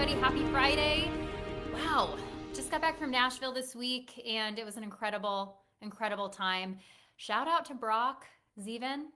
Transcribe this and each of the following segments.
everybody. Happy Friday. Wow. Just got back from Nashville this week and it was an incredible time. Shout out to Brock Zivan.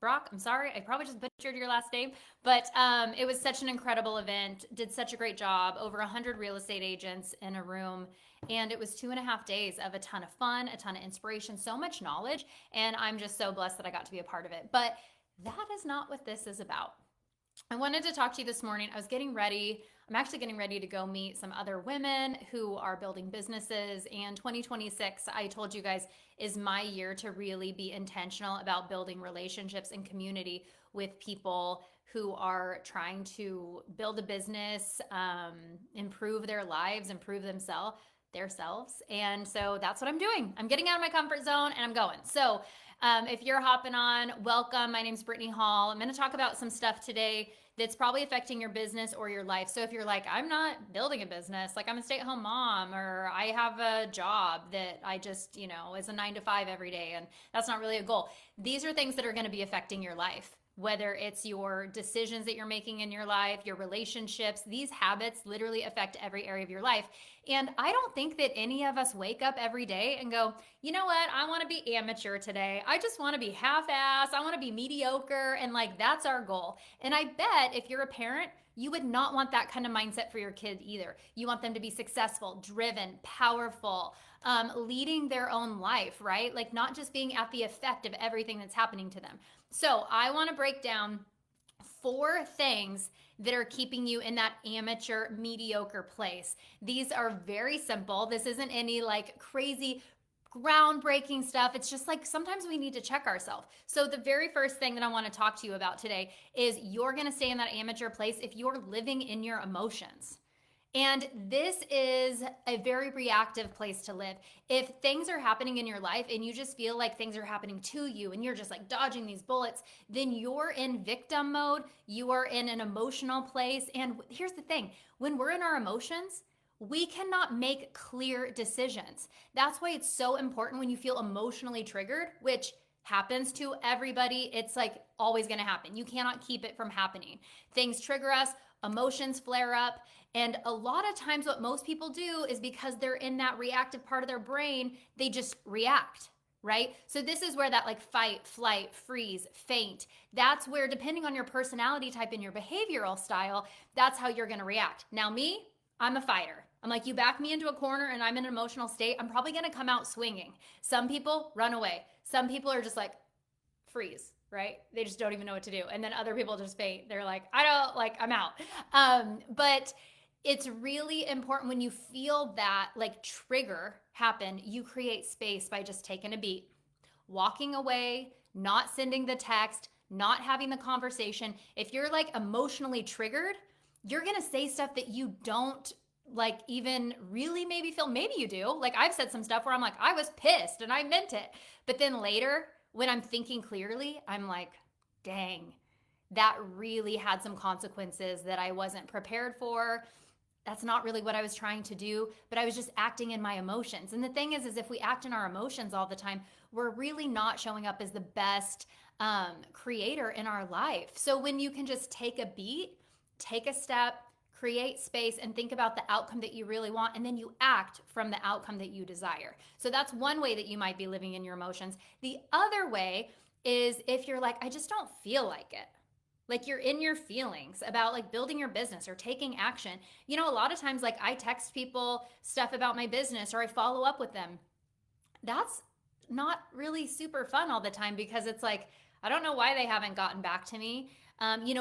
Brock, I'm sorry. I probably just butchered your last name, but it was such an incredible event. Did such a great job. Over 100 real estate agents in a room. And it was 2.5 days of a ton of fun, a ton of inspiration, so much knowledge. And I'm just so blessed that I got to be a part of it. But that is not what this is about. I wanted to talk to you this morning. I was getting ready. I'm actually getting ready to go meet some other women who are building businesses. And 2026, I told you guys, is my year to really be intentional about building relationships and community with people who are trying to build a business, improve their lives, improve themselves. And so that's what I'm doing. I'm getting out of my comfort zone and I'm going. So if you're hopping on, welcome. My name's Brittany Hall. I'm going to talk about some stuff today that's probably affecting your business or your life. So if you're like, I'm not building a business, like I'm a stay-at-home mom, or I have a job that I just, is a 9 to 5 every day, and that's not really a goal. These are things that are going to be affecting your life. Whether it's your decisions that you're making in your life, your relationships, these habits literally affect every area of your life. And I don't think that any of us wake up every day and go, you know what, I want to be amateur today. I just want to be half-ass. I want to be mediocre. And that's our goal. And I bet if you're a parent, you would not want that kind of mindset for your kid either. You want them to be successful, driven, powerful, leading their own life, right? Not just being at the effect of everything that's happening to them. So I want to break down 4 things that are keeping you in that amateur, mediocre place. These are very simple. This isn't any crazy groundbreaking stuff. It's just sometimes we need to check ourselves. So the very first thing that I want to talk to you about today is you're going to stay in that amateur place if you're living in your emotions. And this is a very reactive place to live. If things are happening in your life and you just feel like things are happening to you and you're just dodging these bullets, then you're in victim mode. You are in an emotional place. And here's the thing, when we're in our emotions, we cannot make clear decisions. That's why it's so important when you feel emotionally triggered, which happens to everybody. It's always going to happen. You cannot keep it from happening. Things trigger us, emotions flare up. And a lot of times what most people do is because they're in that reactive part of their brain, they just react, right? So this is where that fight, flight, freeze, faint, that's where, depending on your personality type and your behavioral style, that's how you're going to react. Now me, I'm a fighter. I'm you back me into a corner and I'm in an emotional state, I'm probably going to come out swinging. Some people run away. Some people are just freeze, right? They just don't even know what to do. And then other people just faint. They're I'm out. But it's really important when you feel that trigger happen, you create space by just taking a beat, walking away, not sending the text, not having the conversation. If you're emotionally triggered, you're going to say stuff that you don't even really maybe feel. Maybe you do. I've said some stuff where I'm I was pissed and I meant it. But then later when I'm thinking clearly, I'm dang, that really had some consequences that I wasn't prepared for. That's not really what I was trying to do, but I was just acting in my emotions. And the thing is if we act in our emotions all the time, we're really not showing up as the best creator in our life. So when you can just take a beat, take a step, create space, and think about the outcome that you really want, and then you act from the outcome that you desire. So that's one way that you might be living in your emotions. The other way is if you're I just don't feel like it. You're in your feelings about building your business or taking action. A lot of times I text people stuff about my business or I follow up with them. That's not really super fun all the time because it's I don't know why they haven't gotten back to me.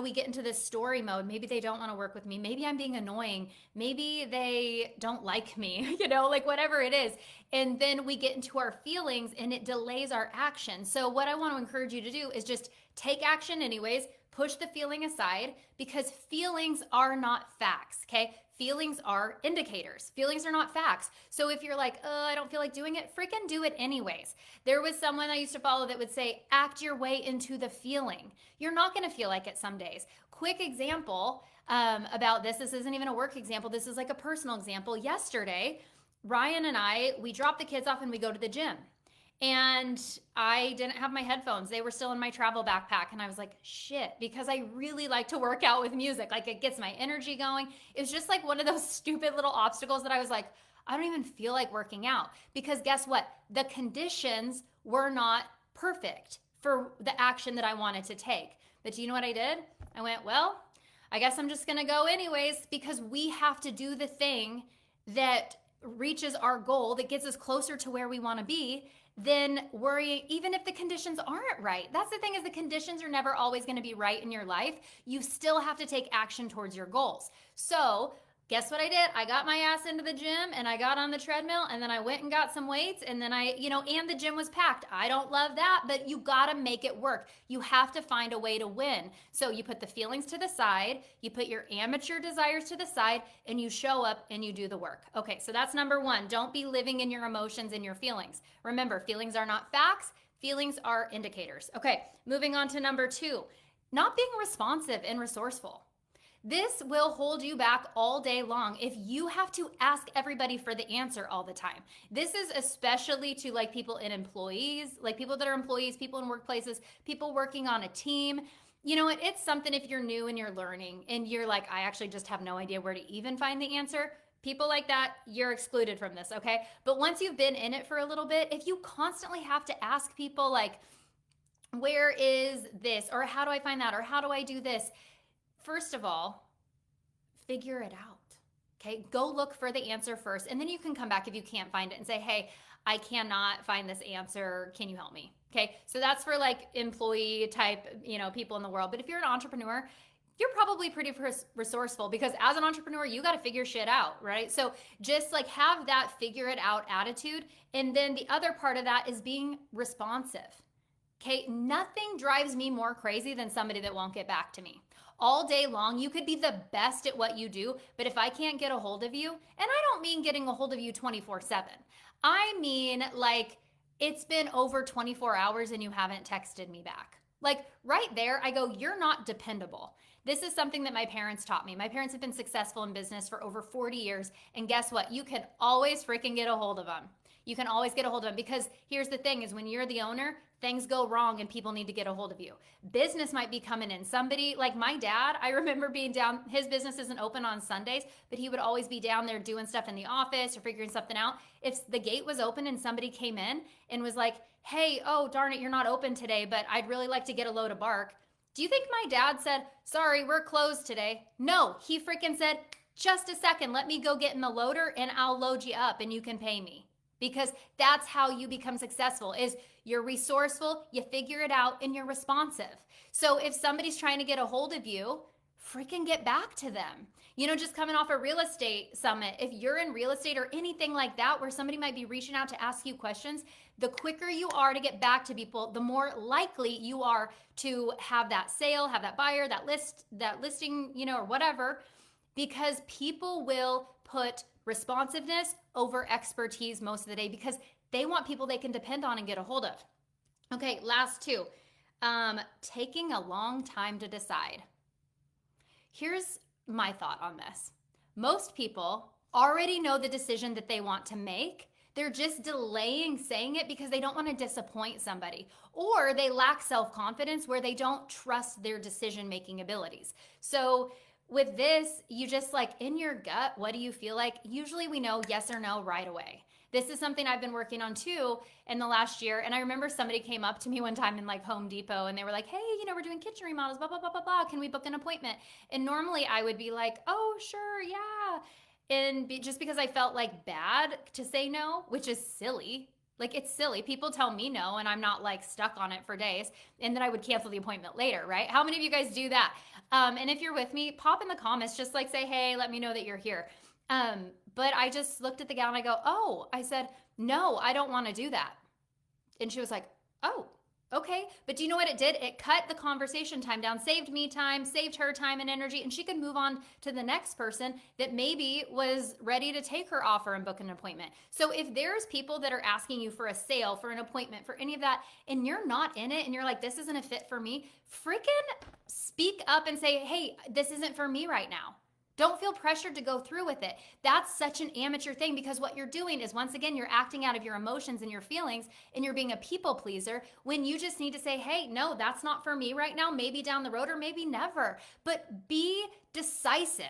We get into this story mode. Maybe they don't want to work with me. Maybe I'm being annoying. Maybe they don't like me, whatever it is. And then we get into our feelings and it delays our action. So what I want to encourage you to do is just take action anyways. Push the feeling aside because feelings are not facts, okay? Feelings are indicators. Feelings are not facts. So if you're I don't feel like doing it, freaking do it anyways. There was someone I used to follow that would say, act your way into the feeling. You're not going to feel like it some days. Quick example about this. This isn't even a work example. This is a personal example. Yesterday, Ryan and I, we drop the kids off and we go to the gym. And I didn't have my headphones. They were still in my travel backpack. And I was like, shit, because I really like to work out with music. Like it gets my energy going. It was just like one of those stupid little obstacles that I was like, I don't even feel like working out. Because guess what? The conditions were not perfect for the action that I wanted to take. But do you know what I did? I went, well, I guess I'm just going to go anyways, because we have to do the thing that reaches our goal, that gets us closer to where we want to be, than worrying, even if the conditions aren't right. That's the thing, is the conditions are never always going to be right in your life. You still have to take action towards your goals. So guess what I did? I got my ass into the gym and I got on the treadmill and then I went and got some weights and then and the gym was packed. I don't love that, but you got to make it work. You have to find a way to win. So you put the feelings to the side, you put your amateur desires to the side, and you show up and you do the work. Okay, so that's number one. Don't be living in your emotions and your feelings. Remember, feelings are not facts. Feelings are indicators. Okay, moving on to number two, not being responsive and resourceful. This will hold you back all day long if you have to ask everybody for the answer all the time. This is especially to like people in employees, like people that are employees, people in workplaces, people working on a team. You know, it's something if you're new and you're learning and you're like, I actually just have no idea where to even find the answer. People like that, you're excluded from this, okay? But once you've been in it for a little bit, if you constantly have to ask people like, where is this? Or how do I find that? Or how do I do this? First of all, figure it out. Okay, go look for the answer first, and then you can come back if you can't find it and say, hey, I cannot find this answer. Can you help me? Okay, so that's for like employee type, people in the world. But if you're an entrepreneur, you're probably pretty resourceful, because as an entrepreneur, you got to figure shit out, right? So just like have that figure it out attitude. And then the other part of that is being responsive. Okay, nothing drives me more crazy than somebody that won't get back to me. All day long, you could be the best at what you do, but if I can't get a hold of you, and I don't mean getting a hold of you 24/7, I mean like it's been over 24 hours and you haven't texted me back. Like right there, I go, you're not dependable. This is something that my parents taught me. My parents have been successful in business for over 40 years, and guess what? You can always freaking get a hold of them. You can always get a hold of them, because here's the thing is when you're the owner, things go wrong and people need to get a hold of you. Business might be coming in. Somebody like my dad, I remember being down, his business isn't open on Sundays, but he would always be down there doing stuff in the office or figuring something out. If the gate was open and somebody came in and was like, hey, oh, darn it, you're not open today, but I'd really like to get a load of bark. Do you think my dad said, sorry, we're closed today? No, he freaking said, just a second, let me go get in the loader and I'll load you up and you can pay me. Because that's how you become successful, is you're resourceful, you figure it out, and you're responsive. So if somebody's trying to get a hold of you, freaking get back to them. Just coming off a real estate summit, if you're in real estate or anything like that where somebody might be reaching out to ask you questions, the quicker you are to get back to people, the more likely you are to have that sale, have that buyer, that listing, or whatever, because people will put responsiveness over expertise most of the day, because they want people they can depend on and get a hold of. Okay, last two. Taking a long time to decide. Here's my thought on this. Most people already know the decision that they want to make. They're just delaying saying it because they don't want to disappoint somebody, or they lack self-confidence where they don't trust their decision-making abilities. So with this, you just like in your gut, what do you feel like? Usually we know yes or no right away. This is something I've been working on too in the last year. And I remember somebody came up to me one time in like Home Depot and they were like, hey, we're doing kitchen remodels, blah, blah, blah, blah, blah. Can we book an appointment? And normally I would be like, oh, sure, yeah. And just because I felt like bad to say no, which is silly. Like it's silly. People tell me no and I'm not like stuck on it for days, and then I would cancel the appointment later, right? How many of you guys do that? And if you're with me, pop in the comments, just like say, hey, let me know that you're here. But I just looked at the gal and I go, oh, I said, no, I don't want to do that. And she was like, oh, okay. But do you know what it did? It cut the conversation time down, saved me time, saved her time and energy, and she could move on to the next person that maybe was ready to take her offer and book an appointment. So if there's people that are asking you for a sale, for an appointment, for any of that, and you're not in it and you're like, this isn't a fit for me, freaking speak up and say, hey, this isn't for me right now. Don't feel pressured to go through with it. That's such an amateur thing because what you're doing is, once again, you're acting out of your emotions and your feelings and you're being a people pleaser when you just need to say, hey, no, that's not for me right now. Maybe down the road or maybe never. But be decisive.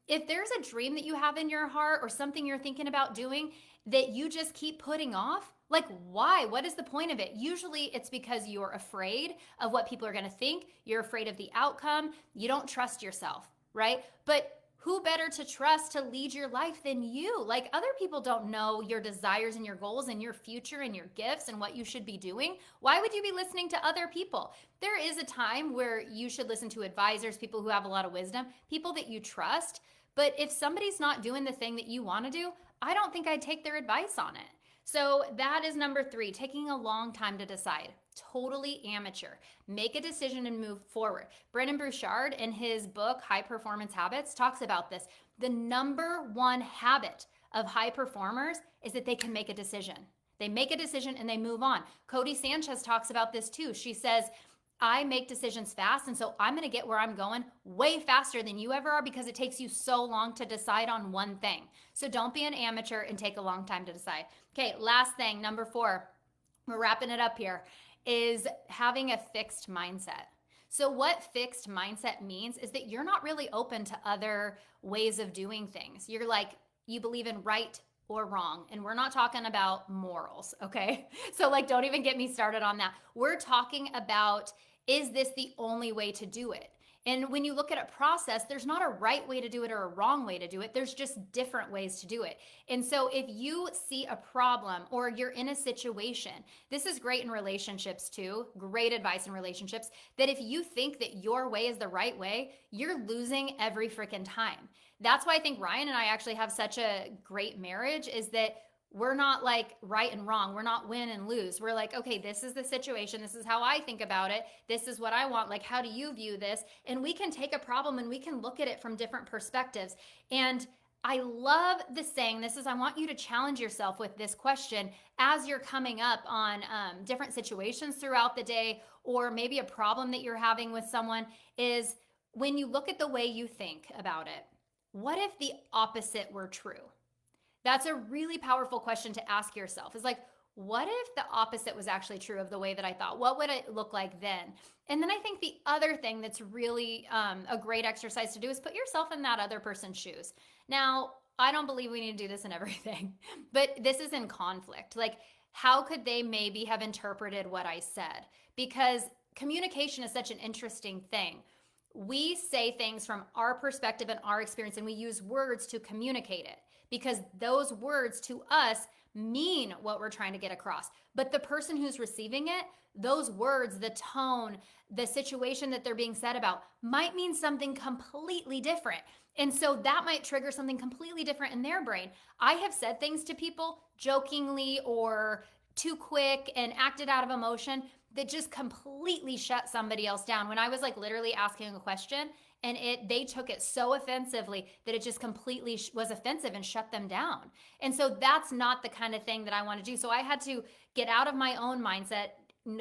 If there's a dream that you have in your heart or something you're thinking about doing that you just keep putting off, like, why? What is the point of it? Usually it's because you're afraid of what people are going to think. You're afraid of the outcome. You don't trust yourself, right? But who better to trust to lead your life than you? Like, other people don't know your desires and your goals and your future and your gifts and what you should be doing. Why would you be listening to other people? There is a time where you should listen to advisors, people who have a lot of wisdom, people that you trust. But if somebody's not doing the thing that you want to do, I don't think I'd take their advice on it. So that is number 3, taking a long time to decide. Totally amateur. Make a decision and move forward. Brendon Burchard, in his book, High Performance Habits, talks about this. The number 1 habit of high performers is that they can make a decision. They make a decision and they move on. Cody Sanchez talks about this too. She says, I make decisions fast, and so I'm going to get where I'm going way faster than you ever are because it takes you so long to decide on one thing. So don't be an amateur and take a long time to decide. Okay, last thing, number 4, we're wrapping it up here, is having a fixed mindset. So what fixed mindset means is that you're not really open to other ways of doing things. You're like, you believe in right or wrong. And we're not talking about morals, okay? So like, don't even get me started on that. We're talking about, is this the only way to do it? And when you look at a process, there's not a right way to do it or a wrong way to do it. There's just different ways to do it. And so if you see a problem or you're in a situation, this is great in relationships too, great advice in relationships, that if you think that your way is the right way, you're losing every freaking time. That's why I think Ryan and I actually have such a great marriage, is that we're not like right and wrong. We're not win and lose. We're like, okay, this is the situation. This is how I think about it. This is what I want. Like, how do you view this? And we can take a problem and we can look at it from different perspectives. And I love the saying, this is, I want you to challenge yourself with this question as you're coming up on different situations throughout the day, or maybe a problem that you're having with someone, is when you look at the way you think about it, what if the opposite were true? That's a really powerful question to ask yourself. Is like, what if the opposite was actually true of the way that I thought? What would it look like then? And then I think the other thing that's really a great exercise to do is put yourself in that other person's shoes. Now, I don't believe we need to do this in everything, but this is in conflict. Like, how could they maybe have interpreted what I said? Because communication is such an interesting thing. We say things from our perspective and our experience, and we use words to communicate it, because those words to us mean what we're trying to get across. But the person who's receiving it, those words, the tone, the situation that they're being said about might mean something completely different. And so that might trigger something completely different in their brain. I have said things to people jokingly or too quick and acted out of emotion that just completely shut somebody else down when I was like literally asking a question, and they took it so offensively that it just completely was offensive and shut them down. And so that's not the kind of thing that I want to do. So I had to get out of my own mindset,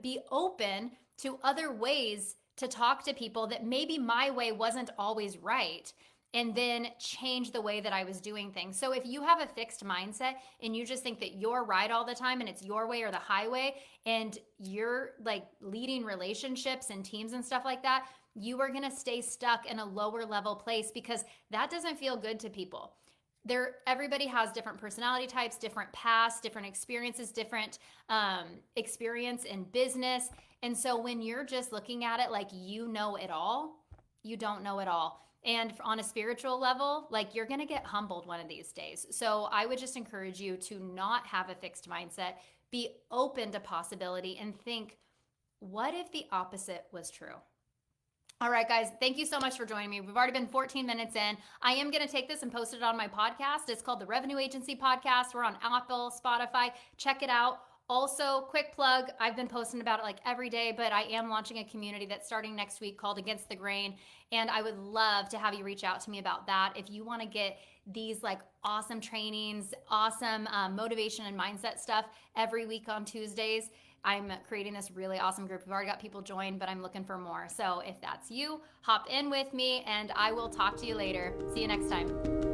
be open to other ways to talk to people that maybe my way wasn't always right, and then change the way that I was doing things. So if you have a fixed mindset and you just think that you're right all the time and it's your way or the highway, and you're like leading relationships and teams and stuff like that, you are going to stay stuck in a lower level place, because that doesn't feel good to people. Everybody has different personality types, different pasts, different experiences, different experience in business. And so when you're just looking at it like you know it all, you don't know it all. And on a spiritual level, like, you're going to get humbled one of these days. So I would just encourage you to not have a fixed mindset, be open to possibility, and think, what if the opposite was true? All right, guys, thank you so much for joining me. We've already been 14 minutes in. I am going to take this and post it on my podcast. It's called the Revenue Agency Podcast. We're on Apple, Spotify. Check it out. Also, quick plug, I've been posting about it like every day, but I am launching a community that's starting next week called Against the Grain. And I would love to have you reach out to me about that. If you want to get these like awesome trainings, awesome motivation and mindset stuff every week on Tuesdays, I'm creating this really awesome group. We've already got people joined, but I'm looking for more. So if that's you, hop in with me and I will talk to you later. See you next time.